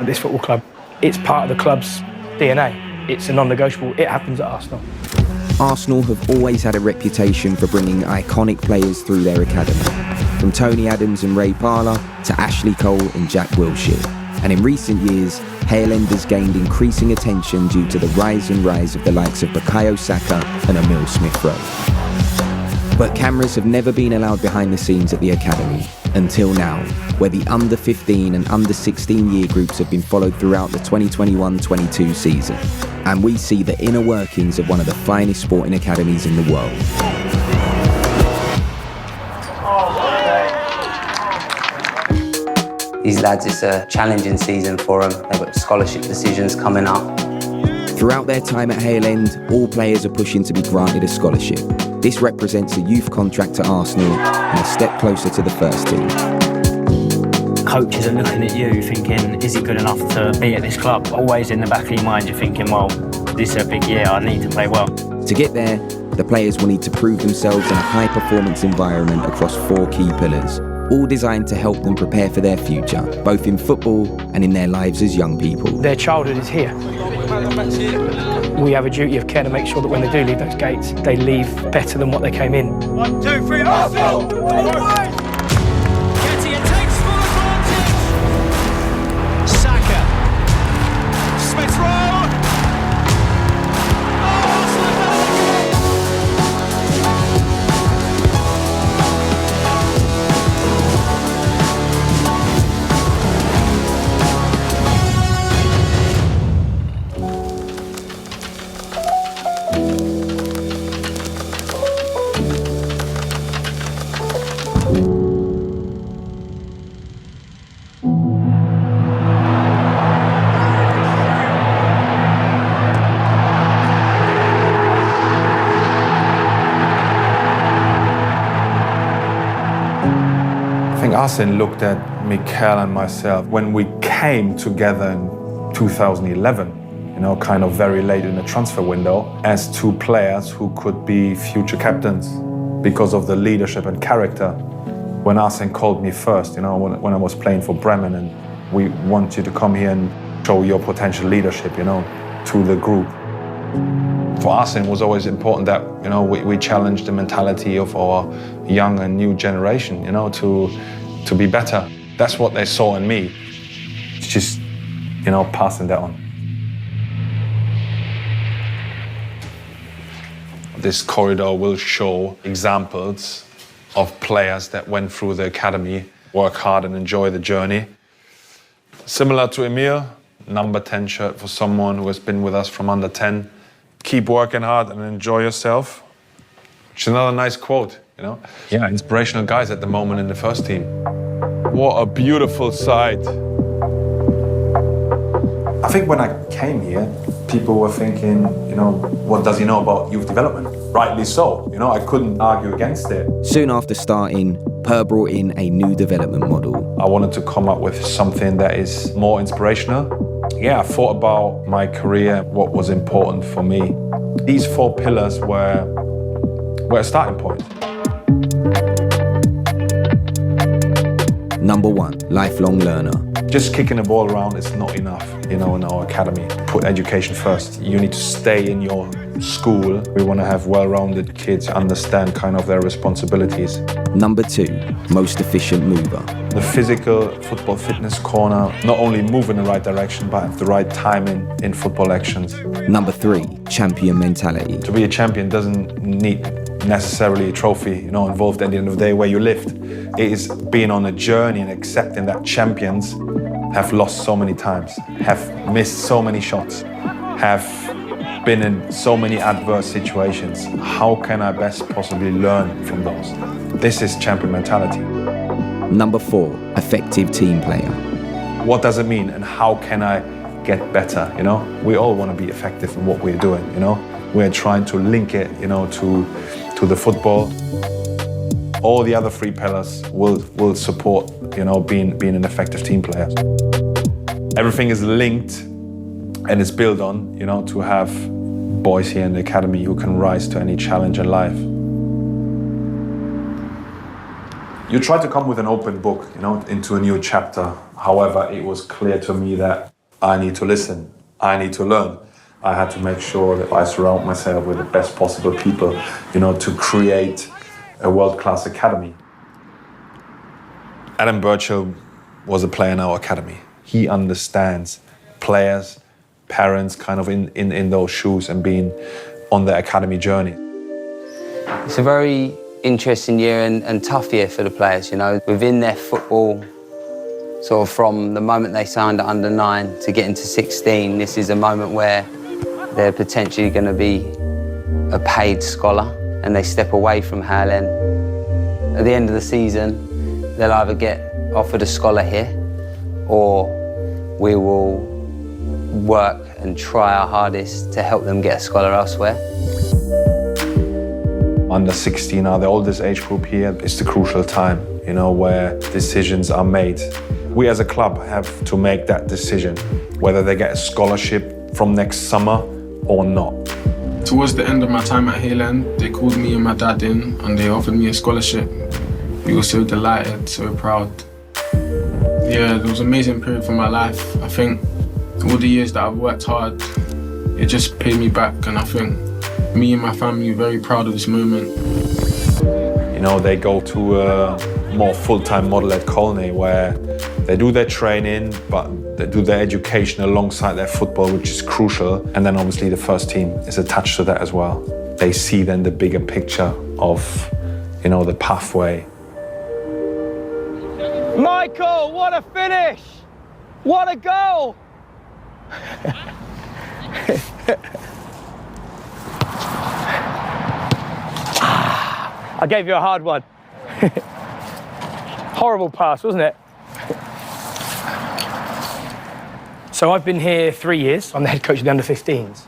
At this football club, it's part of the club's DNA. It's a non-negotiable. It happens at Arsenal. Arsenal have always had a reputation for bringing iconic players through their academy, from Tony Adams and Ray Parlour to Ashley Cole and Jack Wilshere. And in recent years, Hale End has gained increasing attention due to the rise of the likes of Bukayo Saka and Emile Smith Rowe. But cameras have never been allowed behind the scenes at the academy, until now, where the under-15 and under-16 year groups have been followed throughout the 2021-22 season. And we see the inner workings of one of the finest sporting academies in the world. These lads, it's a challenging season for them. They've got scholarship decisions coming up. Throughout their time at Hale End, all players are pushing to be granted a scholarship. This represents a youth contract to Arsenal and a step closer to the first team. Coaches are looking at you thinking, is he good enough to be at this club? Always in the back of your mind, you're thinking, well, this is a big year, I need to play well. To get there, the players will need to prove themselves in a high-performance environment across 4 key pillars, all designed to help them prepare for their future, both in football and in their lives as young people. Their childhood is here. We have a duty of care to make sure that when they do leave those gates, they leave better than what they came in. 1, 2, 3, Arsenal! Getty takes full advantage. Saka. Smith Rowe. Arsene looked at Mikel and myself when we came together in 2011, kind of very late in the transfer window, as 2 players who could be future captains because of the leadership and character. When Arsene called me first, when I was playing for Bremen, and we want you to come here and show your potential leadership, to the group. For Arsene, it was always important that, we challenge the mentality of our young and new generation, to be better. That's what they saw in me. It's just, passing that on. This corridor will show examples of players that went through the academy, work hard and enjoy the journey. Similar to Emile, number 10 shirt for someone who has been with us from under 10. Keep working hard and enjoy yourself. Which is another nice quote, Yeah, inspirational guys at the moment in the first team. What a beautiful sight. I think when I came here, people were thinking, what does he know about youth development? Rightly so, I couldn't argue against it. Soon after starting, Per brought in a new development model. I wanted to come up with something that is more inspirational. Yeah, I thought about my career, what was important for me. These 4 pillars were a starting point. Number 1, lifelong learner. Just kicking the ball around is not enough, in our academy. Put education first. You need to stay in your school. We want to have well-rounded kids, understand kind of their responsibilities. Number 2, most efficient mover. The physical football fitness corner, not only move in the right direction, but have the right timing in football actions. Number 3, champion mentality. To be a champion doesn't need necessarily a trophy, involved at the end of the day where you lived. It is being on a journey and accepting that champions have lost so many times, have missed so many shots, have been in so many adverse situations. How can I best possibly learn from those? This is champion mentality. Number 4, effective team player. What does it mean and how can I get better, We all want to be effective in what we're doing, We're trying to link it, to the football. All the other 3 pillars will support, being an effective team player. Everything is linked and is built on, to have boys here in the academy who can rise to any challenge in life. You try to come with an open book, into a new chapter. However, it was clear to me that I need to listen. I need to learn. I had to make sure that I surround myself with the best possible people, to create a world-class academy. Adam Birchall was a player in our academy. He understands players, parents kind of in those shoes and being on the academy journey. It's a very interesting year and tough year for the players, Within their football, sort of from the moment they signed at under 9 to getting to 16, this is a moment where they're potentially going to be a paid scholar and they step away from Hale End. At the end of the season, they'll either get offered a scholar here or we will work and try our hardest to help them get a scholar elsewhere. Under 16 are the oldest age group here. It's the crucial time, where decisions are made. We as a club have to make that decision, whether they get a scholarship from next summer or not. Towards the end of my time at Hale End, they called me and my dad in and they offered me a scholarship. We were so delighted, so proud. Yeah, it was an amazing period for my life. I think all the years that I've worked hard, it just paid me back, and I think me and my family are very proud of this moment. They go to a more full-time model at Colney where they do their training, but they do their education alongside their football, which is crucial. And then obviously the first team is attached to that as well. They see then the bigger picture of, the pathway. Michael, what a finish! What a goal! I gave you a hard one. Horrible pass, wasn't it? So I've been here 3 years. I'm the head coach of the under-15s.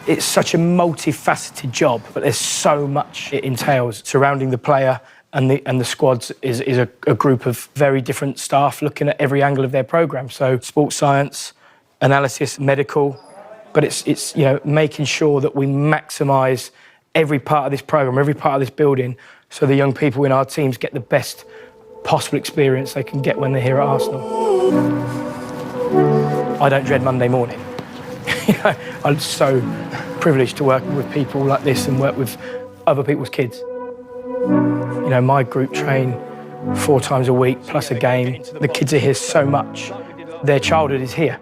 It's such a multifaceted job, but there's so much it entails. Surrounding the player and the squads is a group of very different staff looking at every angle of their programme. So sports science, analysis, medical, but it's making sure that we maximise every part of this programme, every part of this building, so the young people in our teams get the best possible experience they can get when they're here at Arsenal. I don't dread Monday morning. I'm so privileged to work with people like this and work with other people's kids. My group train 4 times a week, plus a game. The kids are here so much. Their childhood is here.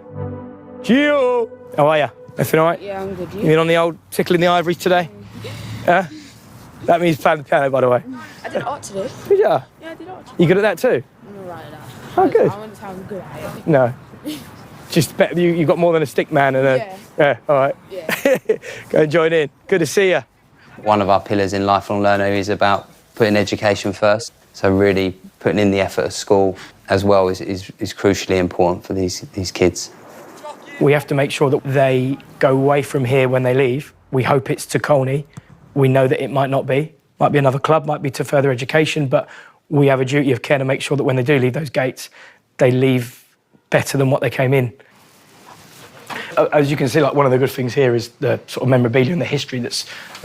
Gio! How are you? Everything all right? Yeah, I'm good. You been on the old tickling the ivories today? Yeah? That means playing the piano, by the way. I did art today. Did you? Yeah, I did art today. You good at that too? I'm alright at that. Oh, good. I wouldn't say I'm good at it. No. Just better, you got more than a stick man and a... Yeah, all right. Yeah. Go and join in. Good to see you. One of our pillars in Lifelong Learner is about putting education first. So really putting in the effort at school as well is crucially important for these kids. We have to make sure that they go away from here when they leave. We hope it's to Colney. We know that it might not be. Might be another club, might be to further education, but we have a duty of care to make sure that when they do leave those gates, they leave better than what they came in. As you can see, like, one of the good things here is the sort of memorabilia and the history that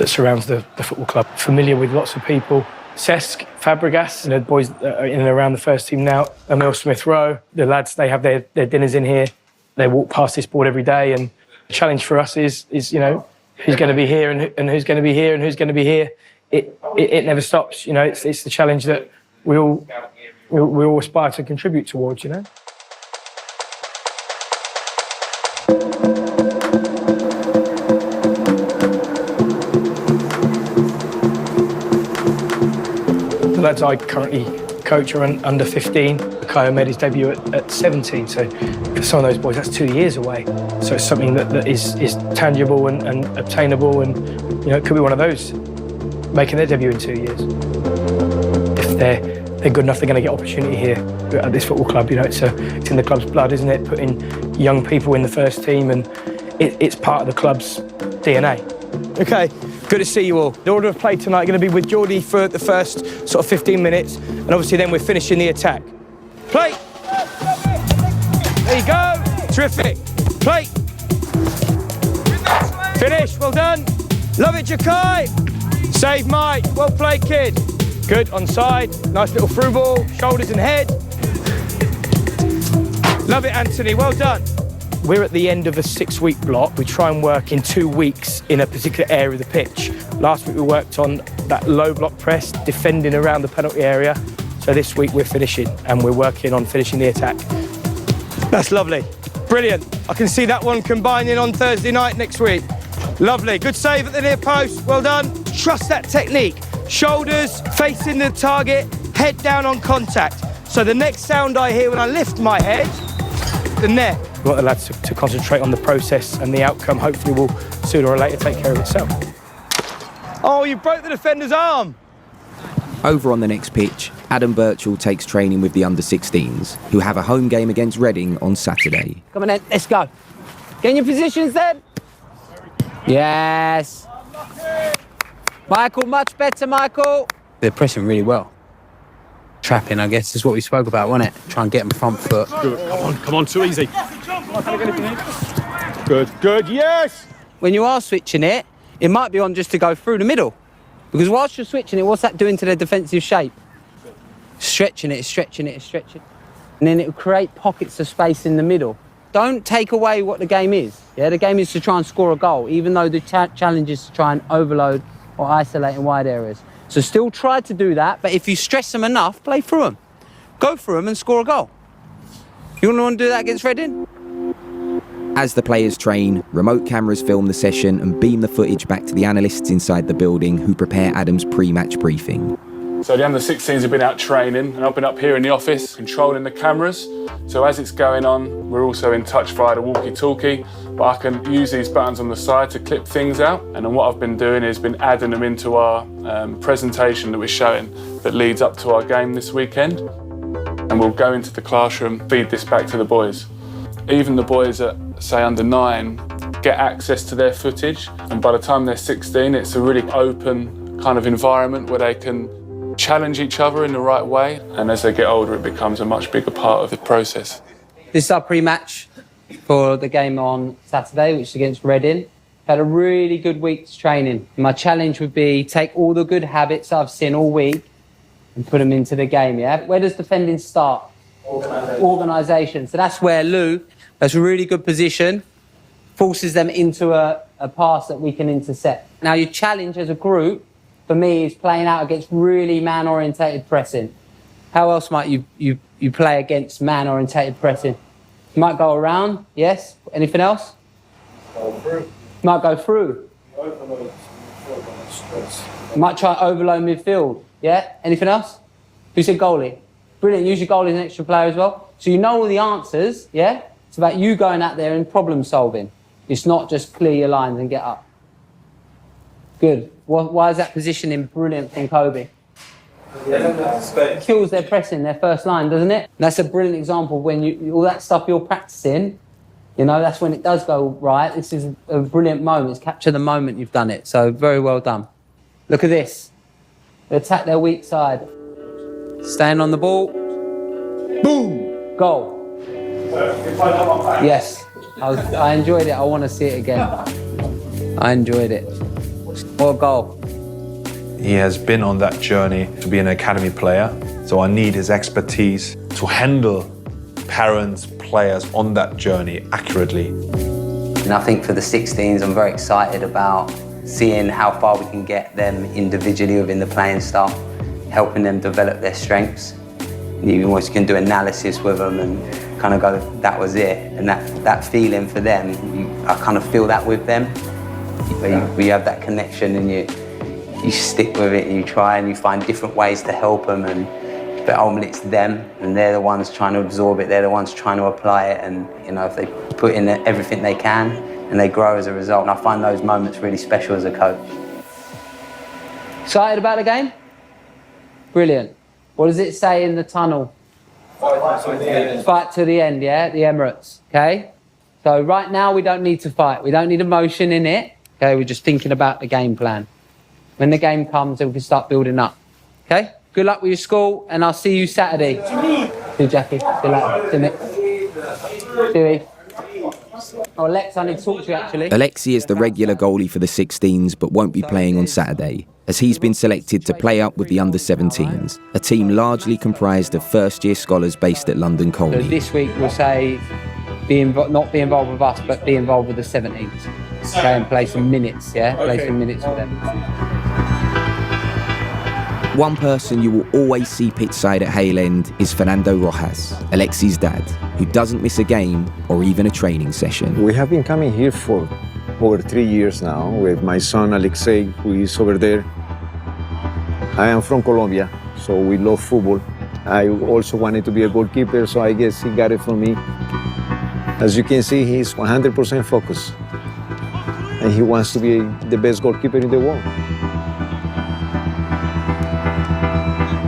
surrounds the football club. Familiar with lots of people. Cesc, Fabregas, the boys that are in and around the first team now. Emile Smith Rowe, the lads, they have their dinners in here. They walk past this board every day, and the challenge for us is who's going to be here and who's going to be here and who's going to be here. It never stops. It's the challenge that we all aspire to contribute towards. The lads I currently coach are under 15. Bukayo made his debut at 17, so for some of those boys that's 2 years away. So it's something that is tangible and obtainable, and it could be one of those making their debut in 2 years. If they're good enough, they're going to get opportunity here at this football club. It's in the club's blood, isn't it? Putting young people in the first team, and it's part of the club's DNA. Okay, good to see you all. The order of play tonight going to be with Geordie for the first sort of 15 minutes, and obviously then we're finishing the attack. Play! There you go! Terrific! Play! Finish, well done! Love it, Jakai! Save Mike, well played, kid. Good, onside, nice little through ball, shoulders and head. Love it, Anthony, well done. We're at the end of a 6-week block. We try and work in 2 weeks in a particular area of the pitch. Last week we worked on that low block press, defending around the penalty area. So this week we're finishing, and we're working on finishing the attack. That's lovely. Brilliant. I can see that one combining on Thursday night next week. Lovely. Good save at the near post. Well done. Trust that technique. Shoulders facing the target, head down on contact. So the next sound I hear when I lift my head, the net. We want the lads to concentrate on the process, and the outcome hopefully will sooner or later take care of itself. Oh, you broke the defender's arm. Over on the next pitch, Adam Birchall takes training with the under-16s, who have a home game against Reading on Saturday. Come on then, let's go. Get in your positions then. Yes. Michael, much better, Michael. They're pressing really well. Trapping, I guess, is what we spoke about, wasn't it? Try and get them front foot. Good. Come on, too easy. Good, yes! When you are switching it, it might be on just to go through the middle. Because whilst you're switching it, what's that doing to their defensive shape? Stretching it. And then it will create pockets of space in the middle. Don't take away what the game is. Yeah, the game is to try and score a goal, even though the challenge is to try and overload or isolate in wide areas. So still try to do that, but if you stress them enough, play through them. Go through them and score a goal. You want to do that against Reading? As the players train, remote cameras film the session and beam the footage back to the analysts inside the building who prepare Adam's pre-match briefing. So the under-16s have been out training, and I've been up here in the office controlling the cameras. So as it's going on, we're also in touch via the walkie-talkie, but I can use these buttons on the side to clip things out. And then what I've been doing is been adding them into our presentation that we're showing that leads up to our game this weekend. And we'll go into the classroom, feed this back to the boys. Even the boys at, say, under 9 get access to their footage, and by the time they're 16, it's a really open kind of environment where they can challenge each other in the right way, and as they get older, it becomes a much bigger part of the process. This is our pre-match for the game on Saturday, which is against Reading. Had a really good week's training. My challenge would be take all the good habits I've seen all week and put them into the game, yeah? Where does defending start? Organisation. So that's where Lou, that's a really good position, forces them into a pass that we can intercept. Now your challenge as a group, for me, is playing out against really man-orientated pressing. How else might you play against man-orientated pressing? You might go around, yes? Anything else? Go through. Might go through. Might try overload midfield, yeah? Anything else? Who said goalie? Brilliant, use your goalie as an extra player as well. So you know all the answers, yeah? It's about you going out there and problem solving. It's not just clear your lines and get up. Good. Why is that positioning brilliant from Kobe? It kills their pressing, their first line, doesn't it? And that's a brilliant example when all that stuff you're practicing, you know, that's when it does go right. This is a brilliant moment. It's capture the moment you've done it. So very well done. Look at this. They attack their weak side. Staying on the ball. Boom! Goal. Yes. I enjoyed it. I want to see it again. I enjoyed it. What a goal. He has been on that journey to be an academy player, so I need his expertise to handle parents, players on that journey accurately. And I think for the 16s, I'm very excited about seeing how far we can get them individually within the playing style, helping them develop their strengths. You almost can do analysis with them and kind of go, that was it. And that feeling for them, I kind of feel that with them. Where you have that connection and you stick with it and you try and you find different ways to help them, but ultimately it's them and they're the ones trying to absorb it, they're the ones trying to apply it, and you know, if they put in everything they can and they grow as a result, and I find those moments really special as a coach. Excited about the game? Brilliant. What does it say in the tunnel? Fight to the end. Fight to the end, yeah, at the Emirates, okay? So right now we don't need to fight, we don't need emotion in it. Okay, we're just thinking about the game plan. When the game comes, then we can start building up. Okay? Good luck with your school, and I'll see you Saturday. See you, Jackie. See you later. See you, Nick. Oh, Alex, I need to talk to you, actually. Alexi is the regular goalie for the 16s, but won't be playing on Saturday, as he's been selected to play up with the under-17s, a team largely comprised of first-year scholars based at London Colney. So this week we'll say not be involved with us, but be involved with the 17s. Okay, and play some minutes, play some minutes with them. One person you will always see pitchside at Hale End is Fernando Rojas, Alexi's dad, who doesn't miss a game or even a training session. We have been coming here for over 3 years now with my son Alexei, who is over there. I am from Colombia, so we love football. I also wanted to be a goalkeeper, so I guess he got it from me. As you can see, he's 100% focused, and he wants to be the best goalkeeper in the world.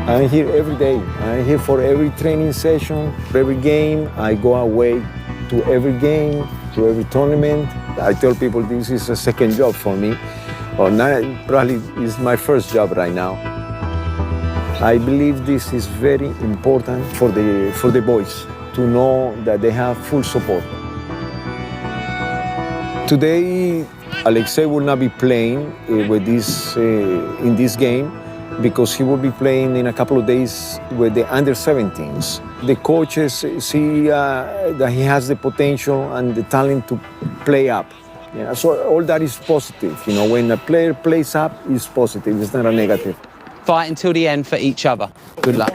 I'm here every day. I'm here for every training session, every game. I go away to every game, to every tournament. I tell people this is a second job for me, or now probably is my first job right now. I believe this is very important for the boys to know that they have full support. Today, Alexei will not be playing with in this game, because he will be playing in a couple of days with the under-17s. The coaches see that he has the potential and the talent to play up. Yeah, so all that is positive. You know, when a player plays up, it's positive, it's not a negative. Fight until the end for each other. Good luck.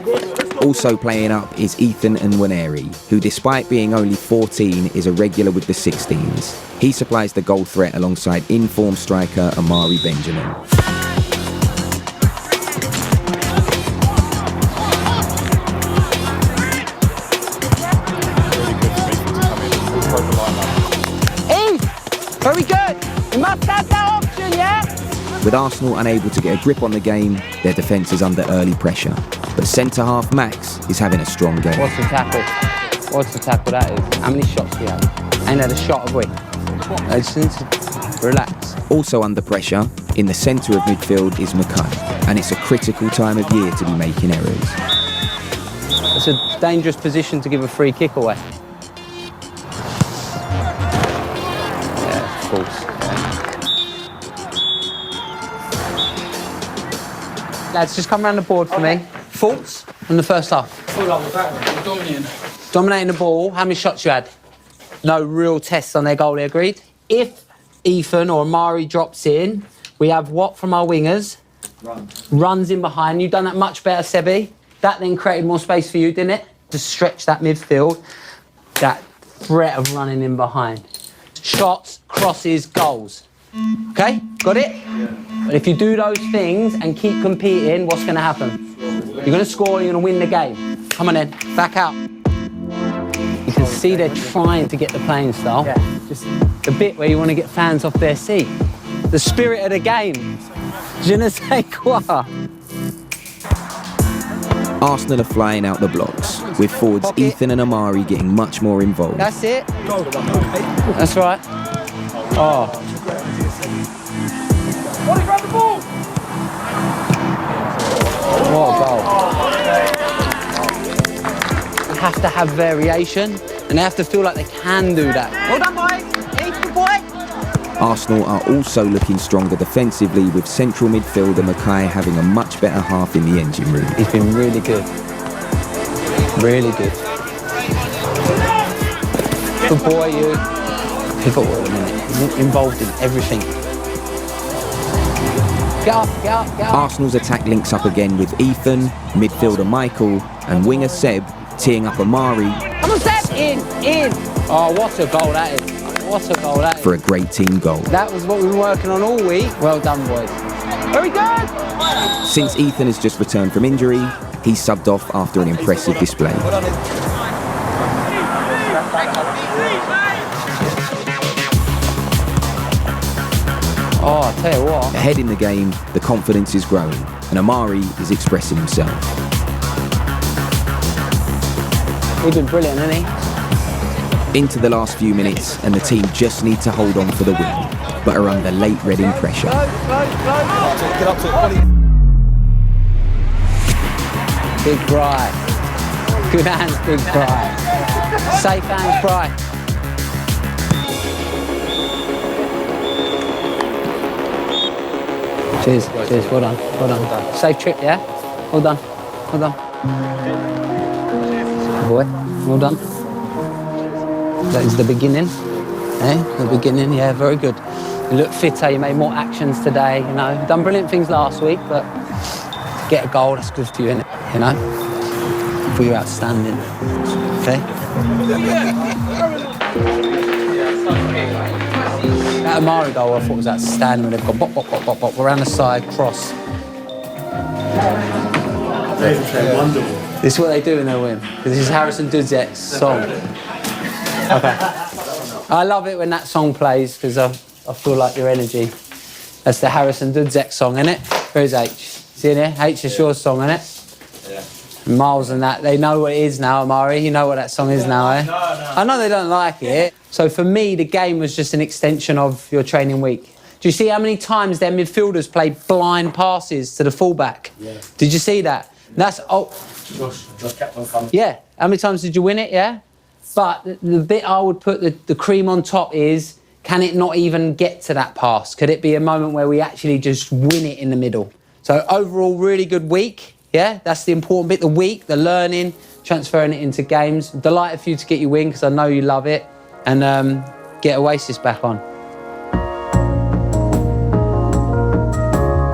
Also playing up is Ethan Nwaneri, who despite being only 14 is a regular with the 16s. He supplies the goal threat alongside in-form striker Amari Benjamin. Very good. You must have that option, yeah? With Arsenal unable to get a grip on the game, their defence is under early pressure. But centre-half Max is having a strong game. What's the tackle? What's the tackle that is? How many shots do you have? Ain't had a shot, have we? Just need to relax. Also under pressure, in the centre of midfield is Bukayo, and it's a critical time of year to be making errors. It's a dangerous position to give a free kick away. Lads, just come around the board for me. Thoughts on the first half? Full on the back, dominating. Dominating the ball. How many shots you had? No real tests on their goalie, agreed? If Ethan or Amari drops in, we have what from our wingers? Runs in behind. You've done that much better, Sebi. That then created more space for you, didn't it? To stretch that midfield. That threat of running in behind. Shots, crosses, goals. Okay, got it? Yeah. But if you do those things and keep competing, what's going to happen? You're going to score, you're going to win the game. Come on then, back out. You can see they're trying to get the playing style. Yeah. Just the bit where you want to get fans off their seat. The spirit of the game. Je ne sais quoi. Arsenal are flying out the blocks, with forwards Ethan and Amari getting much more involved. That's it. That's right. Oh. Grab the ball! What a goal. You have to have variation, and they have to feel like they can do that. Well done, boys. Hey, good boy. Arsenal are also looking stronger defensively, with central midfielder Mackay having a much better half in the engine room. He's been really good. Really good. Good boy, you. Pivotal at the minute. He's involved in everything. Get up, get up, get up. Arsenal's attack links up again with Ethan, midfielder Michael, and winger Seb teeing up Amari. Come on, Seb! In! Oh, what a goal that is. What a goal that is. For a great team goal. That was what we've been working on all week. Well done, boys. Very good! Since Ethan has just returned from injury, he's subbed off after an impressive display. Oh, I'll tell you what. Ahead in the game, the confidence is growing, and Amari is expressing himself. He's been brilliant, hasn't he? Into the last few minutes, and the team just need to hold on for the win, but are under late Reading pressure. Get up to it, Big Bry. Good hands, Big Bry. Safe hands, Bry. Cheers, cheers, well done, well done. Safe trip, yeah? Well done, well done. Good boy, well done. That is the beginning. The beginning, yeah, very good. You look fitter, you made more actions today, you know. You've done brilliant things last week, but to get a goal, that's good for you, innit? You know? For you outstanding. Okay? That Amari goal I thought was outstanding when they've gone bop, bop, bop, bop, bop, around the side, cross. Wonderful. This is what they do when they win. This is Harrison Dudzek's song. Okay. I love it when that song plays because I feel like your energy. That's the Harrison Dudzek song, isn't it? Where's H? See in here? H is your song, isn't it? Yeah. Miles and that, they know what it is now, Amari. You know what that song is now, eh? No. I know they don't like it. So for me, the game was just an extension of your training week. Do you see how many times their midfielders played blind passes to the fullback? Yeah. Did you see that? That's Josh kept on coming. Yeah. How many times did you win it? Yeah. But the bit I would put the cream on top is, can it not even get to that pass? Could it be a moment where we actually just win it in the middle? So overall, really good week. Yeah, that's the important bit. The week, the learning, transferring it into games. Delighted for you to get your win because I know you love it, and get Oasis back on.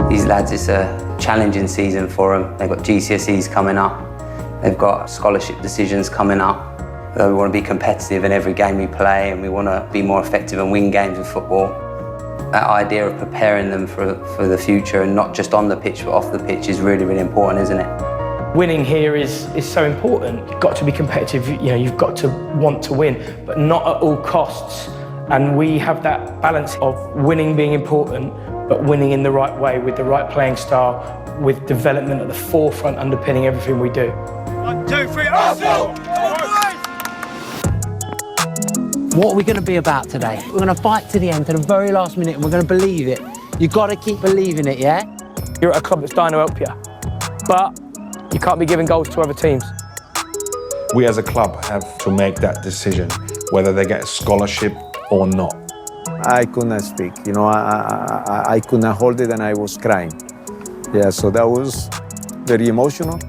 These lads, it's a challenging season for them. They've got GCSEs coming up. They've got scholarship decisions coming up. We want to be competitive in every game we play, and we want to be more effective and win games of football. That idea of preparing them for the future, and not just on the pitch but off the pitch, is really, really important, isn't it? Winning here is so important. You've got to be competitive, you know, you've got to want to win, but not at all costs. And we have that balance of winning being important, but winning in the right way, with the right playing style, with development at the forefront underpinning everything we do. 1, 2, 3, Arsenal! What are we going to be about today? We're going to fight to the end, to the very last minute, and we're going to believe it. You've got to keep believing it, yeah? You're at a club that's dying to help you, but you can't be giving goals to other teams. We as a club have to make that decision, whether they get a scholarship or not. I could not speak, you know, I could not hold it and I was crying. Yeah, so that was very emotional.